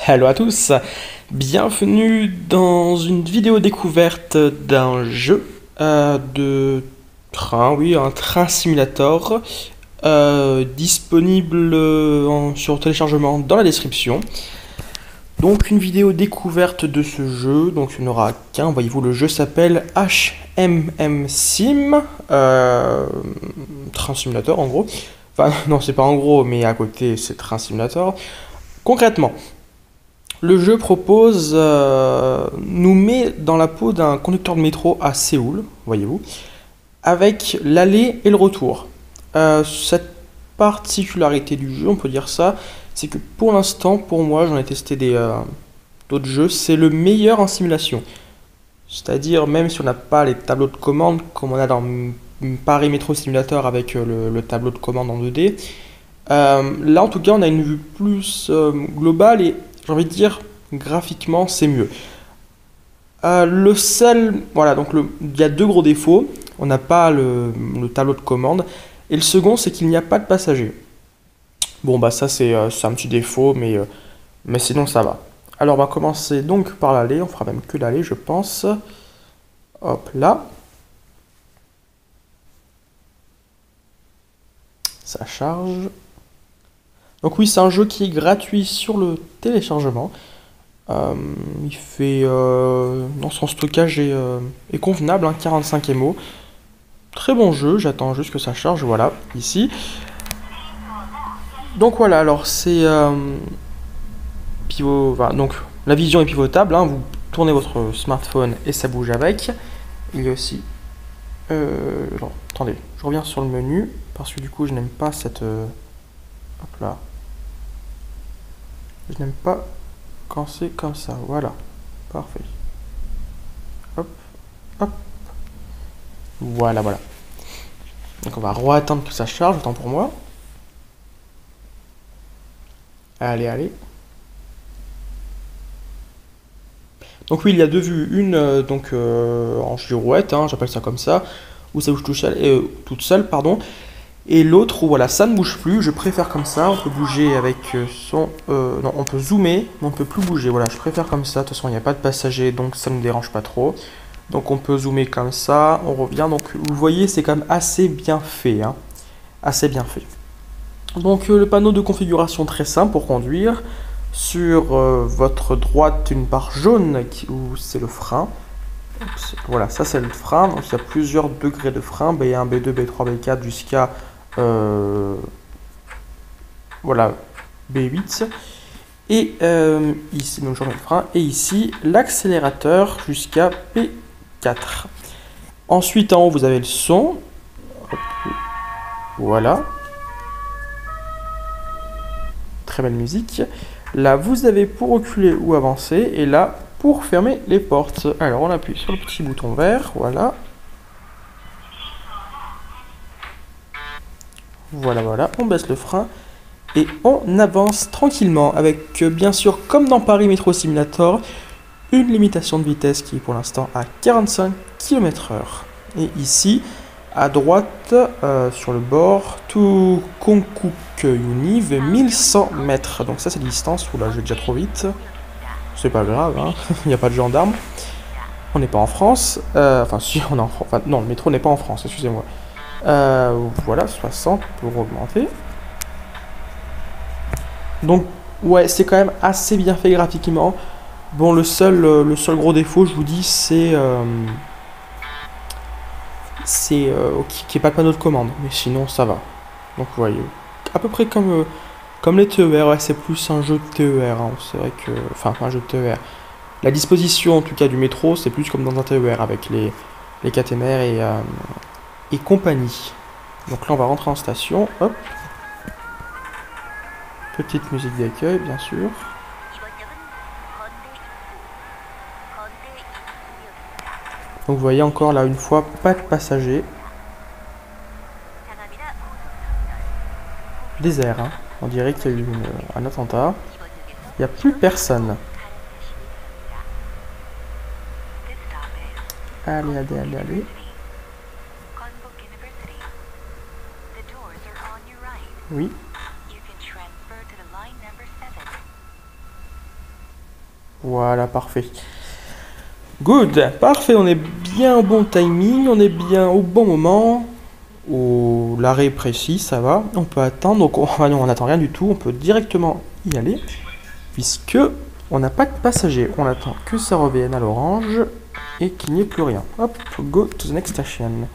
Hello à tous, bienvenue dans une vidéo découverte d'un jeu de train, oui, un train simulator disponible sur téléchargement dans la description. Donc une vidéo découverte de ce jeu, donc il n'y en aura qu'un, voyez-vous, le jeu s'appelle HMM Sim, train simulator en gros. Enfin non, c'est pas en gros, mais à côté c'est train simulator. Concrètement, le jeu nous met dans la peau d'un conducteur de métro à Séoul, voyez-vous, avec l'aller et le retour. Cette particularité du jeu, on peut dire ça, c'est que pour l'instant, pour moi, j'en ai testé d'autres jeux, c'est le meilleur en simulation. C'est-à-dire, même si on n'a pas les tableaux de commande comme on a dans Paris Métro Simulator avec le tableau de commande en 2D, là en tout cas, on a une vue plus globale et j'ai envie de dire, graphiquement, c'est mieux. Le seul, voilà, donc il y a deux gros défauts. On n'a pas le tableau de commande. Et le second, c'est qu'il n'y a pas de passagers. Bon, bah ça, c'est un petit défaut, mais sinon, ça va. Alors, on va commencer donc par l'aller. On fera même que l'aller, je pense. Hop là. Ça charge. Donc oui, c'est un jeu qui est gratuit sur le téléchargement. Il fait... non, son stockage est convenable, hein, 45 MO. Très bon jeu, j'attends juste que ça charge, voilà, ici. Donc voilà, alors c'est... pivot, voilà, donc la vision est pivotable, hein, vous tournez votre smartphone et ça bouge avec. Il y a aussi... non, attendez, je reviens sur le menu, parce que du coup je n'aime pas cette... hop là. Je n'aime pas quand c'est comme ça, voilà, parfait. Hop, hop, voilà, voilà. Donc on va re-attendre que ça charge, autant pour moi. Allez, allez. Donc oui, il y a deux vues, une en girouette, hein, j'appelle ça comme ça, où ça bouge toute seule, pardon, et l'autre où voilà, ça ne bouge plus, je préfère comme ça, on peut bouger avec non, on peut zoomer, mais on ne peut plus bouger, voilà, je préfère comme ça, de toute façon il n'y a pas de passager, donc ça ne me dérange pas trop. Donc on peut zoomer comme ça, on revient, donc vous voyez c'est quand même assez bien fait, hein, assez bien fait. Donc le panneau de configuration très simple pour conduire. Sur votre droite, une barre jaune où c'est le frein. Voilà, ça c'est le frein. Donc il y a plusieurs degrés de frein, B1, B2, B3, B4 jusqu'à voilà, B8. Et ici, donc j'en ai le frein. Et ici, l'accélérateur jusqu'à P4. Ensuite, en haut, vous avez le son. Hop, voilà. Très belle musique. Là, vous avez pour reculer ou avancer, et là, pour fermer les portes. Alors, on appuie sur le petit bouton vert, voilà. Voilà, voilà, on baisse le frein, et on avance tranquillement, avec, bien sûr, comme dans Paris Métro Simulator, une limitation de vitesse qui est pour l'instant à 45 km/h. Et ici, à droite, sur le bord, tout Konkuk Univ, 1100 mètres. Donc ça, c'est la distance. Oula, je vais déjà trop vite. C'est pas grave, hein. Il n'y a pas de gendarme. On n'est pas en France. Enfin, si, on est en France. Enfin, non, le métro n'est pas en France, excusez-moi. Voilà, 60 pour augmenter. Donc, ouais, c'est quand même assez bien fait graphiquement. Bon, le seul gros défaut, je vous dis, c'est qu'il n'y ait pas de panneau de commande. Mais sinon, ça va. Donc, vous voyez, à peu près comme les TER, ouais, c'est plus un jeu de TER, hein. C'est vrai que... Enfin, pas un jeu de TER. La disposition, en tout cas, du métro, c'est plus comme dans un TER, avec les caténaires et compagnie. Donc là, on va rentrer en station. Hop. Petite musique d'accueil, bien sûr. Donc vous voyez encore là une fois, pas de passagers. Désert, hein. On dirait qu'il y a eu un attentat. Il n'y a plus personne. Allez, allez, allez, allez. Oui. Voilà, parfait. Good, parfait, on est bien au bon timing, on est bien au bon moment. L'arrêt précis, ça va. On peut attendre, donc on n'attend rien du tout, on peut directement y aller. Puisque on n'a pas de passagers, on attend que ça revienne à l'orange et qu'il n'y ait plus rien. Hop, go to the next station.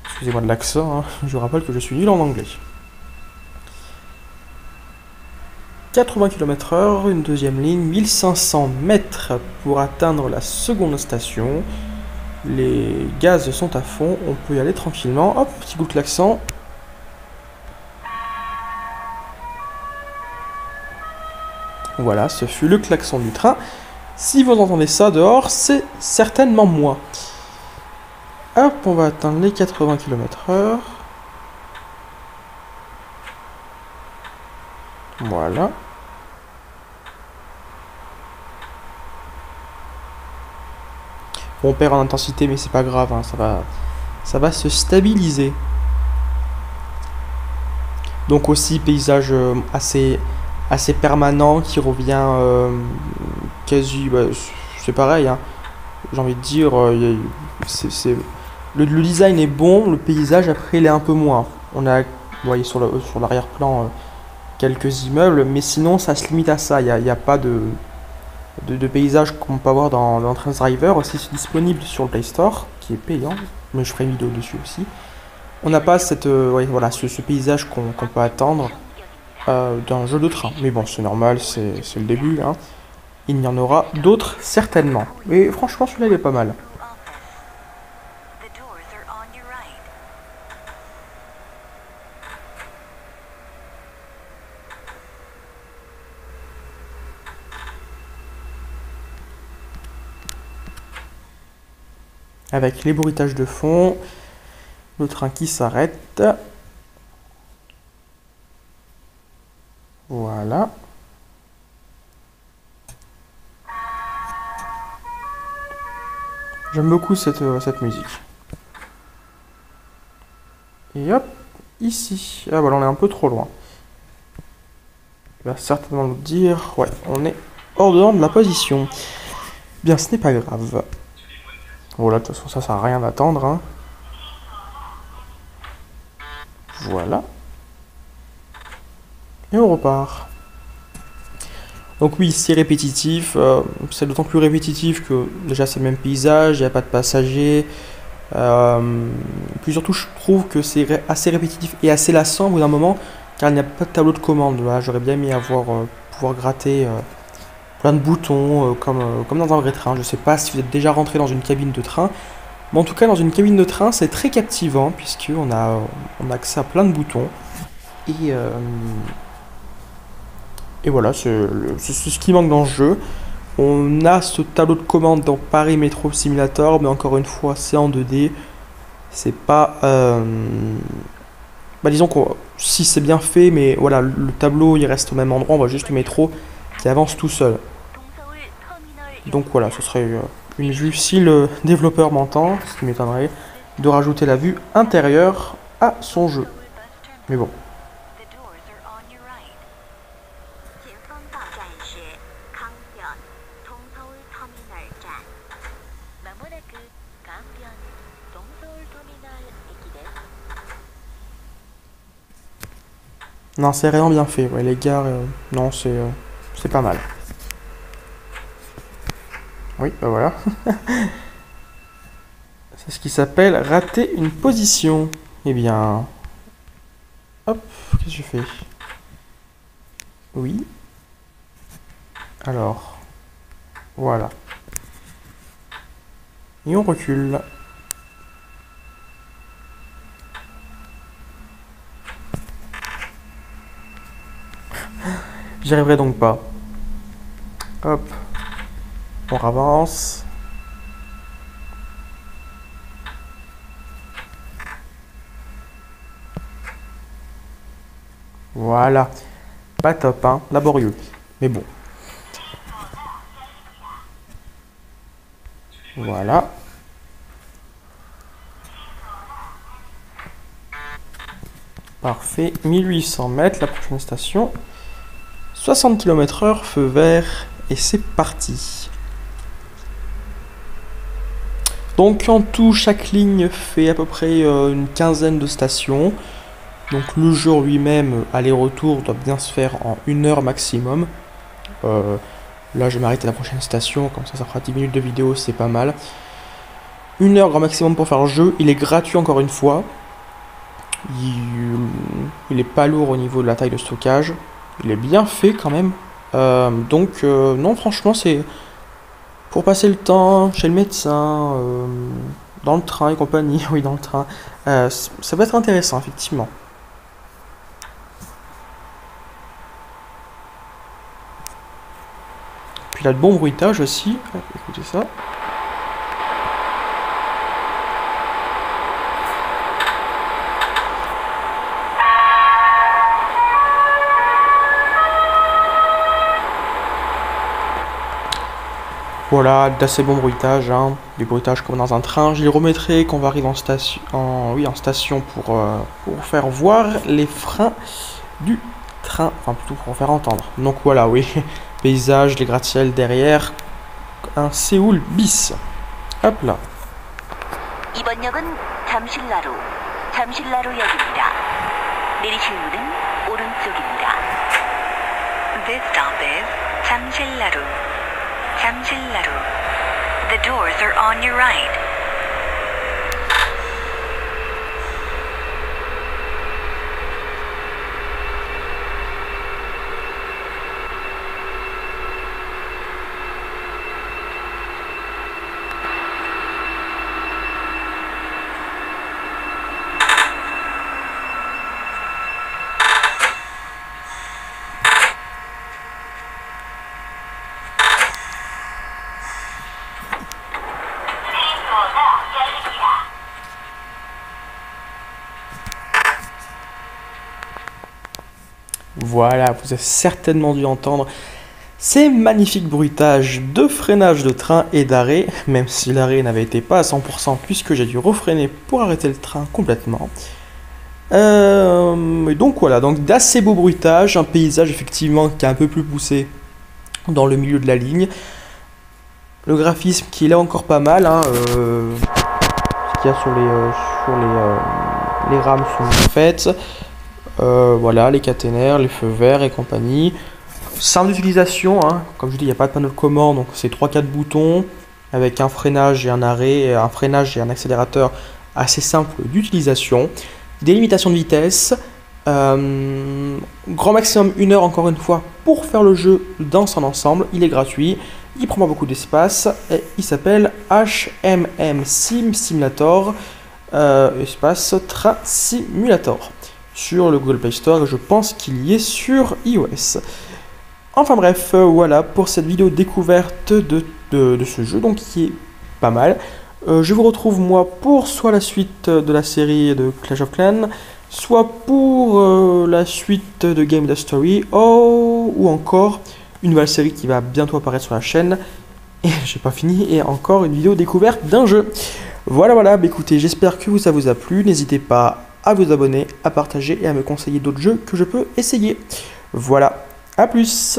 Excusez-moi de l'accent, hein. Je vous rappelle que je suis nul en anglais. 80 km/h, une deuxième ligne, 1500 mètres pour atteindre la seconde station. Les gaz sont à fond, on peut y aller tranquillement. Hop, petit coup de klaxon. Voilà, ce fut le klaxon du train. Si vous entendez ça dehors, c'est certainement moi. Hop, on va atteindre les 80 km/h. Voilà. Bon, on perd en intensité, mais c'est pas grave, hein, ça va se stabiliser. Donc aussi paysage assez permanent qui revient quasi, bah, c'est pareil, hein. J'ai envie de dire, le design est bon, le paysage après il est un peu moins. On a, vous voyez sur l'arrière-plan quelques immeubles, mais sinon ça se limite à ça. Il n'y a pas de paysage qu'on peut avoir dans Train Driver. Aussi c'est disponible sur le Play Store, qui est payant, mais je ferai une vidéo dessus aussi. On n'a pas cette, voilà, ce paysage qu'on peut attendre d'un jeu de train. Mais bon, c'est normal, c'est le début, hein. Il y en aura d'autres certainement. Et franchement, celui-là il est pas mal. Avec les bruitages de fond, le train qui s'arrête. Voilà. J'aime beaucoup cette musique. Et hop, ici. Ah voilà, on est un peu trop loin. Il va certainement nous dire... Ouais, on est hors de la position. Bien, ce n'est pas grave. Voilà, de toute façon, ça sert à rien d'attendre, hein. Voilà. Et on repart. Donc oui, c'est répétitif. C'est d'autant plus répétitif que déjà c'est le même paysage, il n'y a pas de passagers. Puis surtout, je trouve que c'est assez répétitif et assez lassant au bout d'un moment, car il n'y a pas de tableau de commande. Là, j'aurais bien aimé pouvoir gratter plein de boutons, comme dans un vrai train. Je ne sais pas si vous êtes déjà rentré dans une cabine de train, mais en tout cas, dans une cabine de train, c'est très captivant, puisqu'on a accès à plein de boutons. Et voilà, c'est ce qui manque dans le jeu. On a ce tableau de commande dans Paris Metro Simulator, mais encore une fois, c'est en 2D. C'est pas... Bah disons que si c'est bien fait, mais voilà, le tableau il reste au même endroit, on voit juste le métro qui avance tout seul. Donc voilà, ce serait une vue, si le développeur m'entend, ce qui m'étonnerait, de rajouter la vue intérieure à son jeu. Mais bon. Non, c'est vraiment bien fait. Ouais, les gares, non, c'est pas mal. Oui, bah voilà. C'est ce qui s'appelle rater une position. Eh bien... Hop, qu'est-ce que je fais? Oui. Alors... Voilà. Et on recule. J'y arriverai donc pas. Hop. On avance. Voilà. Pas top, hein. Laborieux. Mais bon. Voilà. Parfait. 1800 mètres, la prochaine station. 60 km/h, feu vert. et c'est parti. Donc en tout, chaque ligne fait à peu près une quinzaine de stations. Donc le jeu lui-même, aller-retour, doit bien se faire en 1 heure maximum. Là je m'arrête à la prochaine station, comme ça fera 10 minutes de vidéo, c'est pas mal. 1 heure grand maximum pour faire le jeu, il est gratuit encore une fois. Il est pas lourd au niveau de la taille de stockage. Il est bien fait quand même. Non, franchement, c'est pour passer le temps chez le médecin, dans le train et compagnie. Oui, dans le train. Ça peut être intéressant, effectivement. Puis il a de bons bruitages aussi. Écoutez ça. Voilà, d'assez bon bruitage, hein. Du bruitage comme dans un train. Je les remettrai quand on va arriver en station pour faire voir les freins du train. Enfin, plutôt pour faire entendre. Donc voilà, oui. Paysage, les gratte-ciel derrière. Un Séoul bis. Hop là. 이번 역은 잠실나루역입니다. 내리실 문은 오른쪽입니다. This stop is 잠실나루. The doors are on your right. Voilà, vous avez certainement dû entendre ces magnifiques bruitages de freinage de train et d'arrêt, même si l'arrêt n'avait été pas à 100% puisque j'ai dû refreiner pour arrêter le train complètement. Et donc voilà, donc d'assez beaux bruitages, un paysage effectivement qui est un peu plus poussé dans le milieu de la ligne. Le graphisme qui est là encore pas mal, hein, ce qu'il y a sur les rames sont bien faites. Voilà, les caténaires, les feux verts et compagnie. Simple d'utilisation, hein. Comme je dis, il n'y a pas de panneau de commande, donc c'est 3-4 boutons avec un freinage et un arrêt, un freinage et un accélérateur assez simple d'utilisation. Des limitations de vitesse, grand maximum 1 heure encore une fois pour faire le jeu dans son ensemble. Il est gratuit, il prend pas beaucoup d'espace et il s'appelle HMM Simulator, espace Train Simulator, sur le Google Play Store, et je pense qu'il y est sur iOS. Enfin bref, voilà pour cette vidéo découverte de ce jeu, donc qui est pas mal. Je vous retrouve moi pour soit la suite de la série de Clash of Clans, soit pour la suite de Game the Story, ou encore une nouvelle série qui va bientôt apparaître sur la chaîne. Et j'ai pas fini, et encore une vidéo découverte d'un jeu. Voilà, bah écoutez, j'espère que ça vous a plu. N'hésitez pas à vous abonner, à partager et à me conseiller d'autres jeux que je peux essayer. Voilà, à plus!